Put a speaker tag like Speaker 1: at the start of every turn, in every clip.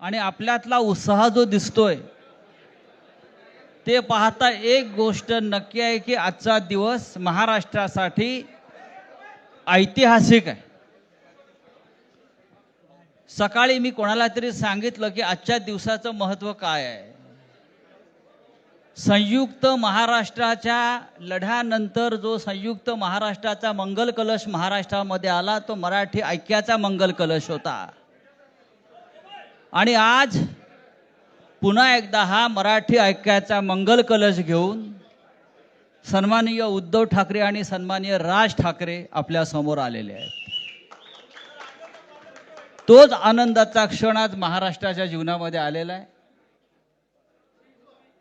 Speaker 1: आणि आपल्यातला उत्साह जो दिसतोय ते पाहता एक गोष्ट नक्की आहे की आजचा दिवस महाराष्ट्रासाठी ऐतिहासिक आहे. सकाळी मी कोणाला तरी सांगितलं की आजच्या दिवसाचं महत्त्व काय आहे. संयुक्त महाराष्ट्राच्या लढ्यानंतर जो संयुक्त महाराष्ट्राचा मंगल कलश महाराष्ट्रामध्ये आला तो मराठी ऐक्याचा मंगल कलश होता. आणि आज पुन्हा एकदा हा मराठी ऐक्याचा मंगल कलश घेऊन सन्माननीय उद्धव ठाकरे आणि सन्माननीय राज ठाकरे आपल्या समोर आलेले आहेत. तोच आनंदाचा क्षण आज महाराष्ट्राच्या जीवनामध्ये आलेला आहे.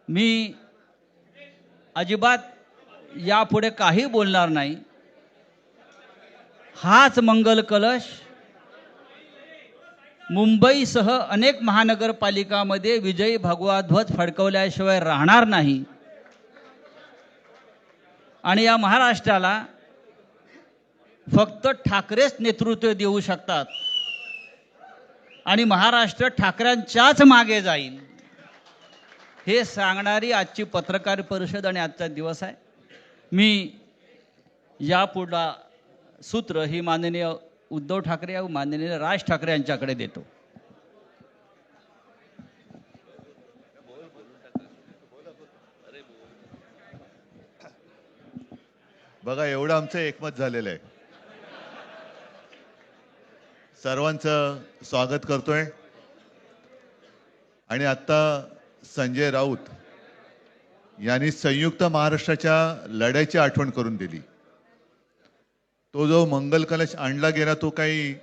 Speaker 1: मी अजिबात यापुढे काही बोलणार नाही. हाच मंगल कलश मुंबईसह अनेक महानगरपालिकांमध्ये विजयी भगवा ध्वज फडकवल्याशिवाय राहणार नाही. आणि या महाराष्ट्राला फक्त ठाकरेच नेतृत्व देऊ शकतात आणि महाराष्ट्र ठाकरेंच्याच मागे जाईल हे सांगणारी आजची पत्रकार परिषद आणि आजचा दिवस आहे. मी यापुढला सूत्र ही माननीय उद्धव ठाकरे व माननीय राज ठाकरे यांच्याकडे देतो.
Speaker 2: बघा एवढं आमचं एकमत झालेलं आहे. सर्वांचं स्वागत करतोय. आणि आता संजय राऊत यांनी संयुक्त महाराष्ट्राच्या लढ्याची आठवण करून दिली. तो जो मंगल कलश आणला गेला तो काही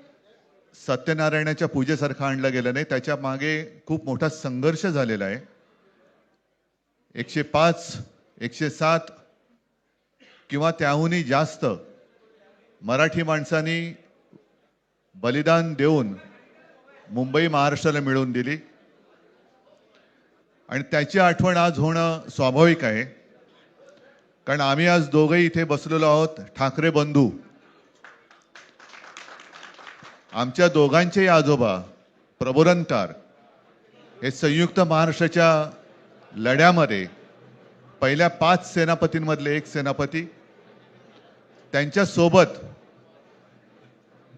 Speaker 2: सत्यनारायणाच्या पूजेसारखा आणला गेला नाही. त्याच्या मागे खूप मोठा संघर्ष झालेला आहे. 105 107 किंवा त्याहूनही जास्त मराठी माणसांनी बलिदान देऊन मुंबई महाराष्ट्राला मिळवून दिली आणि त्याची आठवण आज होणं स्वाभाविक आहे. कारण आम्ही आज दोघंही इथे बसलेलो आहोत ठाकरे बंधू. आमच्या दोघांचेही आजोबा प्रबोधनकार हे संयुक्त महाराष्ट्राच्या लढ्यामध्ये पहिल्या 5 सेनापतींमधले एक सेनापती. त्यांच्यासोबत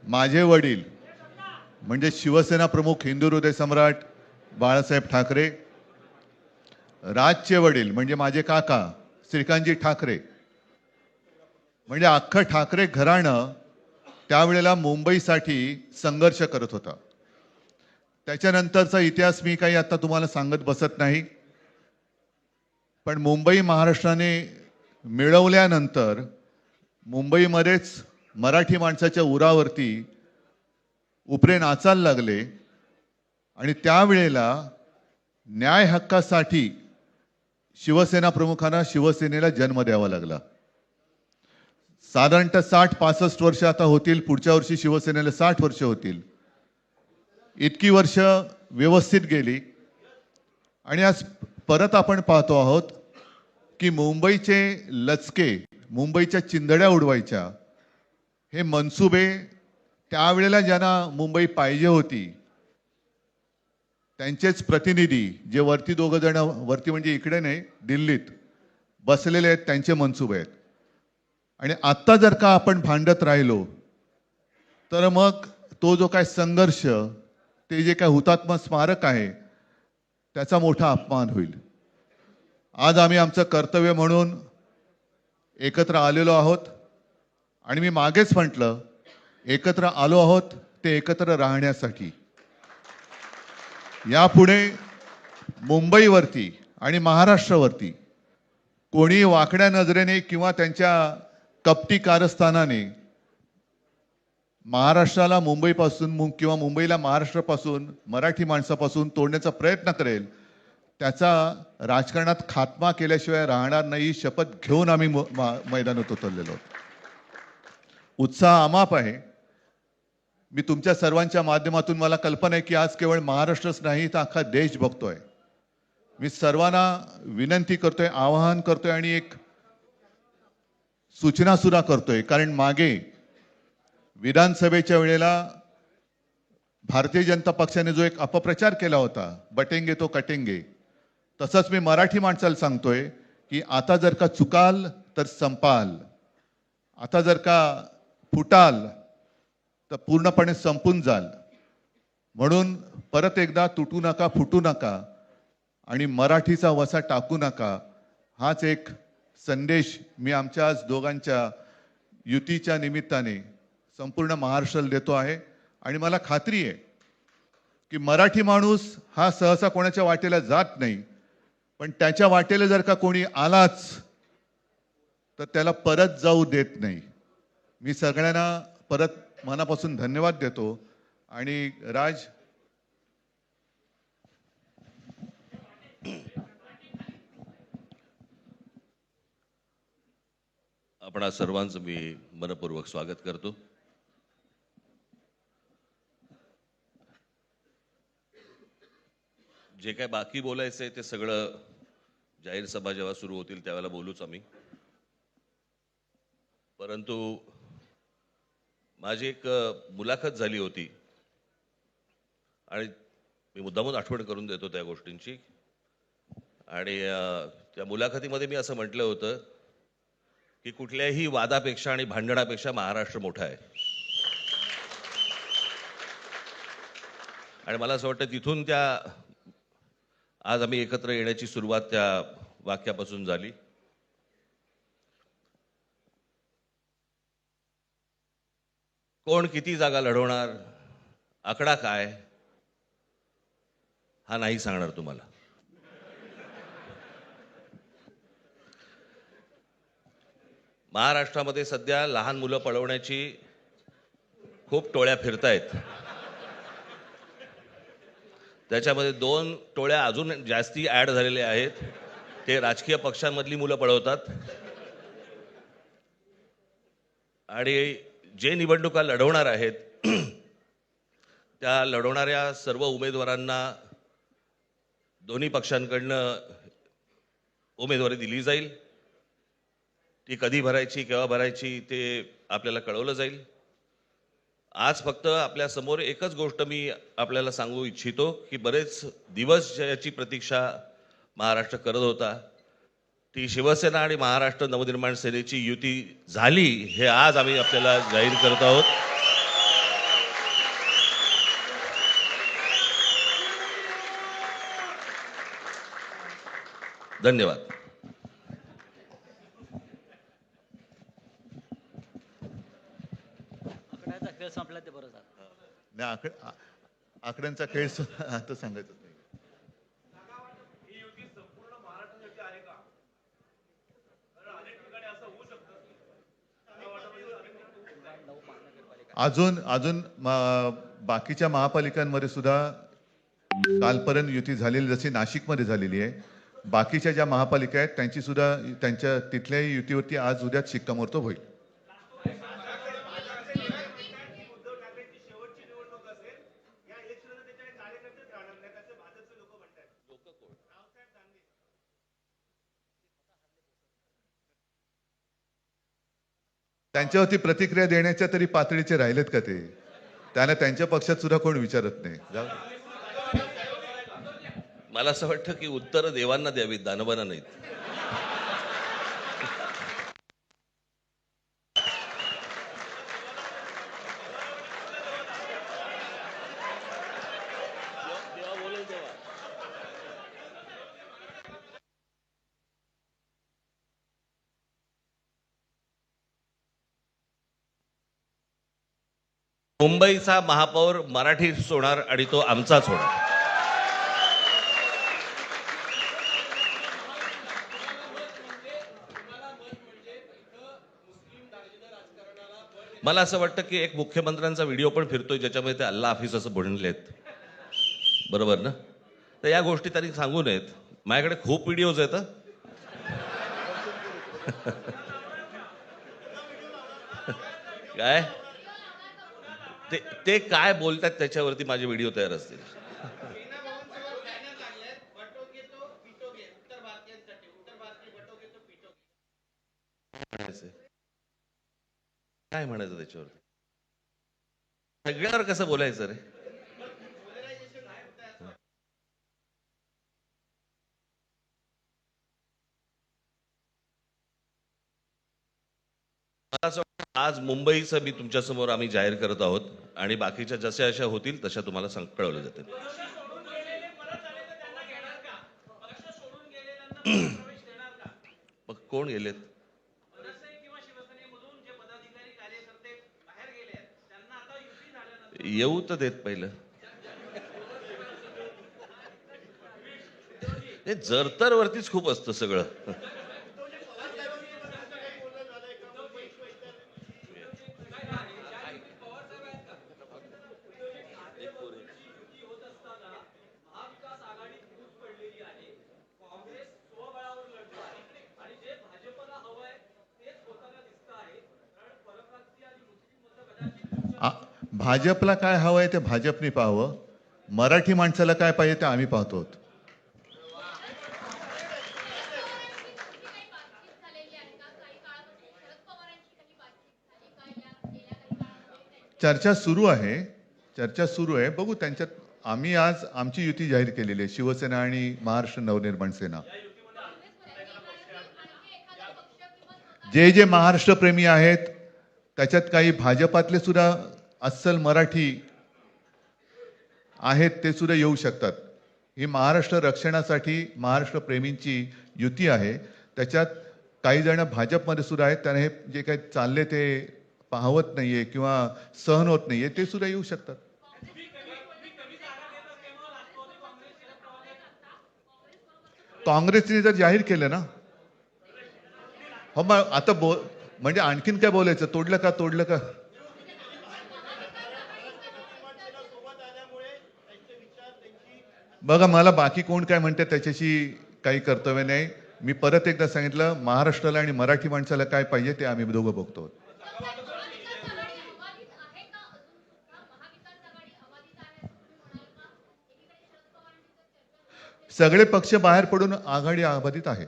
Speaker 2: माझे वडील म्हणजे शिवसेना प्रमुख हिंदू हृदय सम्राट बाळासाहेब ठाकरे, राजचे वडील म्हणजे माझे काका श्रीकांतजी ठाकरे, म्हणजे अख्खं ठाकरे घराणं त्यावेळेला मुंबईसाठी संघर्ष करत होता. त्याच्यानंतरचा इतिहास मी काही आता तुम्हाला सांगत बसत नाही. पण मुंबई महाराष्ट्राने मिळवल्यानंतर मुंबईमध्येच मराठी माणसाच्या उरावरती उपरे नाचायला लागले आणि त्यावेळेला न्याय हक्कासाठी शिवसेना प्रमुखांना शिवसेनेला जन्म द्यावा लागला. साधारणतः 60-65 वर्ष आता होतील. पुढच्या वर्षी शिवसेनेला 60 वर्ष होतील. इतकी वर्ष व्यवस्थित गेली आणि आज परत आपण पाहतो आहोत की मुंबईचे लचके, मुंबईच्या चिंधड्या उडवायच्या हे मनसुबे त्यावेळेला ज्यांना मुंबई पाहिजे होती त्यांचेच प्रतिनिधी जे वरती दोघं जण, वरती म्हणजे इकडे नाही दिल्लीत बसलेले आहेत, त्यांचे मनसुबे आहेत. आणि आत्ता जर का आपण भांडत राहिलो तर मग तो जो काय संघर्ष, ते जे काय हुतात्मा स्मारक आहे त्याचा मोठा अपमान होईल. आज आम्ही आमचं कर्तव्य म्हणून एकत्र आलेलो आहोत आणि मी मागेच म्हटलं एकत्र आलो आहोत ते एकत्र राहण्यासाठी. यापुढे मुंबईवरती आणि महाराष्ट्रावरती कोणी वाकड्या नजरेने किंवा त्यांच्या कपटी कारस्थानाने महाराष्ट्राला मुंबईपासून किंवा मुंबईला महाराष्ट्रापासून, मराठी माणसापासून तोडण्याचा प्रयत्न करेल त्याचा राजकारणात खात्मा केल्याशिवाय राहणार नाही. शपथ घेऊन आम्ही मैदानात उतरलेलो आहोत. उत्साह अमाप आहे. मी तुमच्या सर्वांच्या माध्यमातून, मला कल्पना आहे की आज केवळ महाराष्ट्रच नाही तर अख्खा देश बघतोय. मी सर्वांना विनंती करतोय, आवाहन करतोय आणि एक सूचना सुद्धा करतोय. कारण मागे विधानसभेच्या वेळेला भारतीय जनता पक्षाने जो एक अपप्रचार केला होता, बटेंगे तो कटेंगे, तसंच मी मराठी माणसाला सांगतोय की आता जर का चुकाल तर संपाल, आता जर का फुटाल तर पूर्णपणे संपून जाल. म्हणून परत एकदा तुटू नका, फुटू नका आणि मराठीचा वसा टाकू नका, हाच एक संदेश मी आमच्या आज दोघांच्या युतीच्या निमित्ताने संपूर्ण महाराष्ट्राला देतो आहे. आणि मला खात्री आहे की मराठी माणूस हा सहसा कोणाच्या वाटेला जात नाही, पण त्याच्या वाटेला जर का कोणी आलाच तर त्याला परत जाऊ देत नाही. मी सगळ्यांना परत मनापासून धन्यवाद देतो. आणि राज,
Speaker 3: आपणा सर्वांचं मी मनपूर्वक स्वागत करतो. जे काय बाकी बोलायचंय ते सगळं जाहीर सभा जेव्हा सुरू होतील त्यावेळेला बोलूच आम्ही. परंतु माझी एक मुलाखत झाली होती आणि मी मुद्दामून आठवण करून देतो त्या गोष्टींची. आणि त्या मुलाखतीमध्ये मी असं म्हटलं होतं की कुठल्याही वादापेक्षा आणि भांडणापेक्षा महाराष्ट्र मोठा आहे. आणि मला असं वाटतं तिथून त्या आज आम्ही एकत्र येण्याची सुरुवात त्या वाक्यापासून झाली. कोण किती जागा लढवणार, आकडा काय, हा नाही सांगणार तुम्हाला. महाराष्ट्रामध्ये सध्या लहान मुलं पळवण्याची खूप टोळ्या फिरतायत. त्याच्यामध्ये 2 टोळ्या अजून जास्ती ऍड झालेल्या आहेत. ते राजकीय पक्षांमधली मुलं पळवतात आणि जे निवडणुका लढवणार आहेत त्या लढवणाऱ्या सर्व उमेदवारांना दोन्ही पक्षांकडनं उमेदवारी दिली जाईल. ती कधी भरायची, केव्हा भरायची ते आपल्याला कळवलं जाईल. आज फक्त आपल्या समोर एकच गोष्ट मी आपल्याला सांगू इच्छितो की बरेच दिवस याची प्रतीक्षा महाराष्ट्र करत होता. ती शिवसेना आणि महाराष्ट्र नवनिर्माण सेनेची युती झाली हे आज आम्ही आपल्याला जाहीर करत आहोत. धन्यवाद.
Speaker 1: आकड्याचा खेळ संपला ते बरं झालं.
Speaker 2: नाही, आकड्यांचा खेळ सुद्धा आता सांगायचं नाही. अजून अजून बाकीच्या महापालिकांमध्ये सुद्धा कालपर्यंत युती झालेली, जशी नाशिकमध्ये झालेली आहे, बाकीच्या ज्या महापालिका आहेत त्यांची सुद्धा त्यांच्या तिथल्याही युतीवरती आज उद्याच शिक्कामोर्तब होईल. त्यांच्यावरती प्रतिक्रिया देण्याच्या तरी पातळीचे राहिलेत का ते? त्यांना त्यांच्या पक्षात सुद्धा कोण विचारत नाही. जाऊ दे.
Speaker 3: मला असं वाटतं की उत्तर देवांना द्यावीत, दानवांना नाहीत. मुंबईचा महापौर मराठीच होणार आणि तो आमचाच होणार. मला असं वाटतं की एक मुख्यमंत्र्यांचा व्हिडिओ पण फिरतोय ज्याच्यामध्ये ते अल्ला हाफिज असं म्हणलेत, बरोबर ना? तर या गोष्टी त्यांनी सांगू नयेत. माझ्याकडे खूप व्हिडिओज आहेत. काय ते काय बोलतात त्याच्यावरती माझे व्हिडिओ तयार असतील. काय म्हणायचं त्याच्यावरती? सगळ्यावर कसं बोलायचं रे? मला असं वाटतं आज मुंबईचं मी तुमच्यासमोर आम्ही जाहीर करत आहोत आणि बाकीच्या जशा अशा होतील तशा तुम्हाला कळवलं जातील. मग कोण गेलेत? येऊ तर देत पहिलं. हे जरतर वरतीच खूप असतं सगळं.
Speaker 2: भाजपला काय हवं आहे ते भाजपने पाहावं, मराठी माणसाला काय पाहिजे ते आम्ही पाहतो. चर्चा सुरू आहे, चर्चा सुरू आहे. बघू त्यांच्यात. आम्ही आज आमची युती जाहीर केलेली आहे, शिवसेना आणि महाराष्ट्र नवनिर्माण सेना. जे जे महाराष्ट्र प्रेमी आहेत त्याच्यात काही भाजपातले सुद्धा अस्सल मराठी आहेत, ते सुद्धा येऊ शकतात. ही महाराष्ट्र रक्षणासाठी महाराष्ट्र प्रेमींची युती आहे. त्याच्यात काही जण भाजपमध्ये सुद्धा आहेत, त्यांना हे जे काही चालले ते पाहवत नाहीये किंवा सहन होत नाहीये, ते सुद्धा येऊ शकतात. काँग्रेसने जर जाहीर केलं ना, हो मग आता म्हणजे आणखीन काय बोलायचं? तोडलं का? बघा, मला बाकी कोण काय म्हणते त्याच्याशी काही कर्तव्य नाही. मी परत एकदा सांगितलं, महाराष्ट्राला आणि मराठी माणसाला काय पाहिजे ते आम्ही दोघं बघतो. सगळे पक्ष बाहेर पडून आघाडी अबाधित आहे.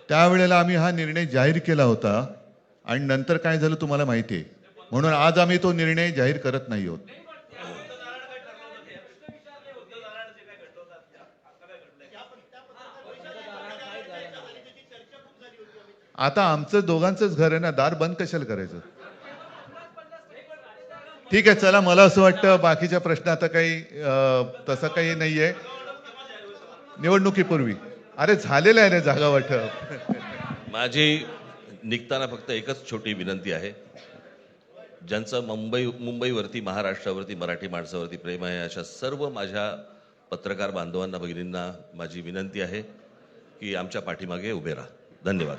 Speaker 2: त्यावेळेला आम्ही हा निर्णय जाहीर केला होता आणि नंतर काय झालं तुम्हाला माहिती आहे. म्हणून आज आम्ही तो निर्णय जाहीर करत नाही आहोत. आता आमचं दोघांचंच घर आहे ना, दार बंद कशाला करायचं? ठीक आहे, चला. मला असं वाटतं बाकीच्या प्रश्न आता काही तसं काही नाहीये. निवडणुकीपूर्वी अरे झालेलं आहे ना जागा वाटप.
Speaker 3: माझी निघताना फक्त एकच छोटी विनंती आहे. ज्यांचं मुंबईवरती, महाराष्ट्रावरती, मराठी माणसावरती प्रेम आहे, अशा सर्व माझ्या पत्रकार बांधवांना, भगिनींना माझी विनंती आहे की आमच्या पाठीमागे उभे राहा. धन्यवाद.